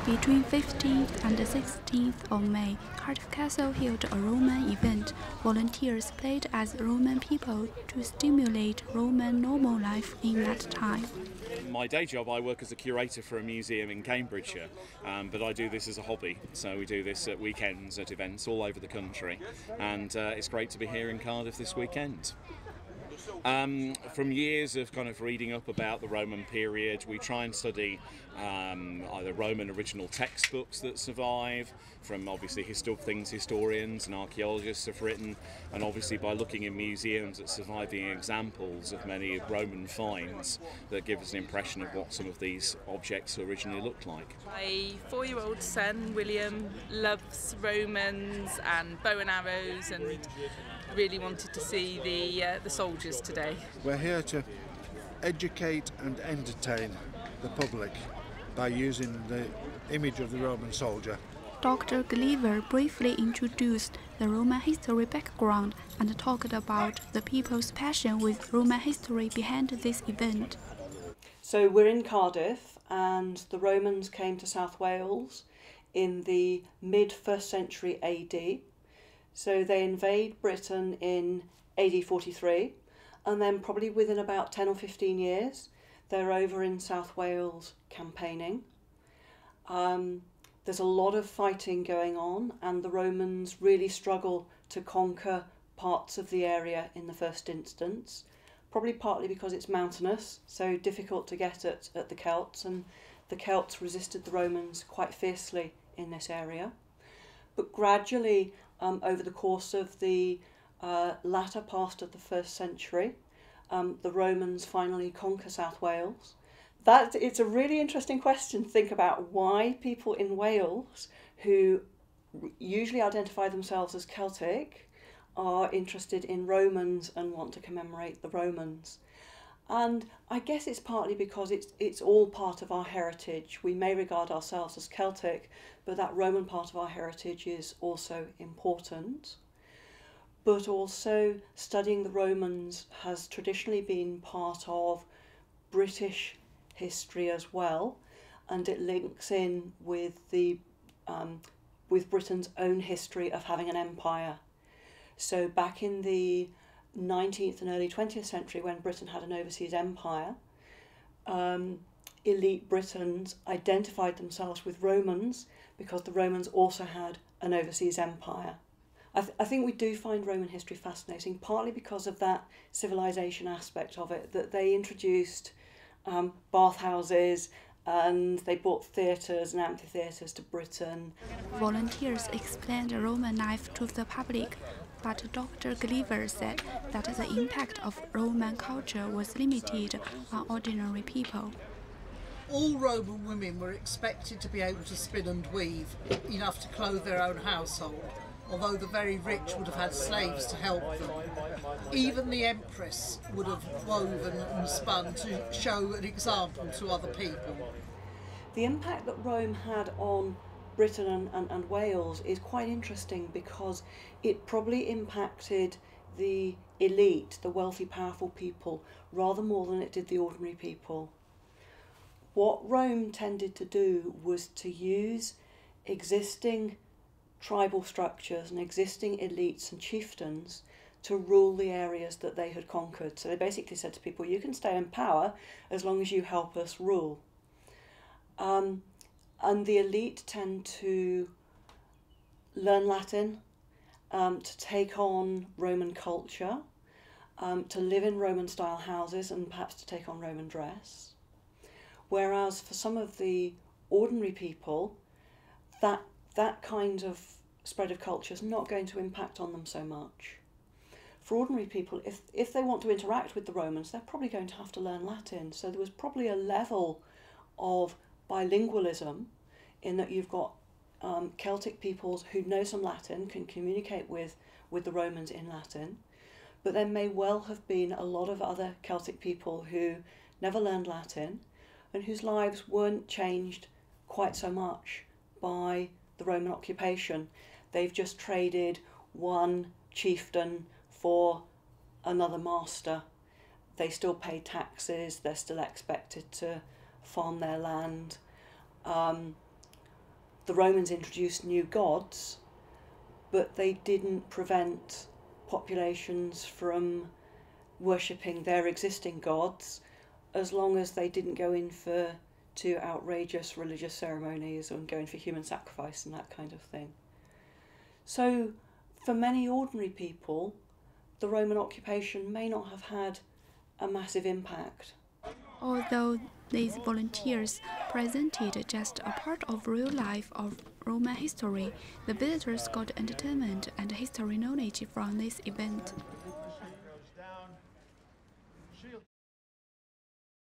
Between 15th and 16th of May, Cardiff Castle held a Roman event. Volunteers played as Roman people to stimulate Roman normal life in that time. My day job, I work as a curator for a museum in Cambridgeshire, but I do this as a hobby. So we do this at weekends at events all over the country, and it's great to be here in Cardiff this weekend. From years of kind of reading up about the Roman period, we try and study either Roman original textbooks that survive, from obviously things historians and archaeologists have written, and obviously by looking in museums at surviving examples of many Roman finds that give us an impression of what some of these objects originally looked like. My 4-year-old son William loves Romans and bow and arrows, and really wanted to see the soldiers today. We're here to educate and entertain the public by using the image of the Roman soldier. Dr. Gleaver briefly introduced the Roman history background and talked about the people's passion with Roman history behind this event. So we're in Cardiff, and the Romans came to South Wales in the mid-1st century AD. So they invade Britain in AD 43, and then probably within about 10 or 15 years, they're over in South Wales campaigning. There's a lot of fighting going on, and the Romans really struggle to conquer parts of the area in the first instance, probably partly because it's mountainous, so difficult to get at the Celts, and the Celts resisted the Romans quite fiercely in this area. But gradually, over the course of the latter part of the 1st century, the Romans finally conquer South Wales. It's a really interesting question to think about why people in Wales, who usually identify themselves as Celtic, are interested in Romans and want to commemorate the Romans. And I guess it's partly because it's all part of our heritage. We may regard ourselves as Celtic, but that Roman part of our heritage is also important. But also studying the Romans has traditionally been part of British history as well, and it links in with with Britain's own history of having an empire. So back in the 19th and early 20th century, when Britain had an overseas empire, elite Britons identified themselves with Romans because the Romans also had an overseas empire. I think we do find Roman history fascinating, partly because of that civilization aspect of it, that they introduced bathhouses, and they brought theatres and amphitheatres to Britain. Volunteers explained the Roman life to the public, but Dr. Gleaver said that the impact of Roman culture was limited on ordinary people. All Roman women were expected to be able to spin and weave, enough to clothe their own household, although the very rich would have had slaves to help them. Even the empress would have woven and spun to show an example to other people. The impact that Rome had on Britain and Wales is quite interesting, because it probably impacted the elite, the wealthy, powerful people, rather more than it did the ordinary people. What Rome tended to do was to use existing tribal structures and existing elites and chieftains to rule the areas that they had conquered. So they basically said to people, you can stay in power as long as you help us rule. And the elite tend to learn Latin, to take on Roman culture, to live in Roman-style houses, and perhaps to take on Roman dress. Whereas for some of the ordinary people, that kind of spread of culture is not going to impact on them so much. For ordinary people, if they want to interact with the Romans, they're probably going to have to learn Latin. So there was probably a level of bilingualism in that you've got Celtic peoples who know some Latin, can communicate with the Romans in Latin, but there may well have been a lot of other Celtic people who never learned Latin and whose lives weren't changed quite so much by the Roman occupation. They've just traded one chieftain for another master. They still pay taxes, they're still expected to farm their land. the Romans introduced new gods, but they didn't prevent populations from worshipping their existing gods as long as they didn't go in for too outrageous religious ceremonies and going for human sacrifice and that kind of thing. So for many ordinary people, the Roman occupation may not have had a massive impact. Although these volunteers presented just a part of real life of Roman history, the visitors got entertainment and history knowledge from this event.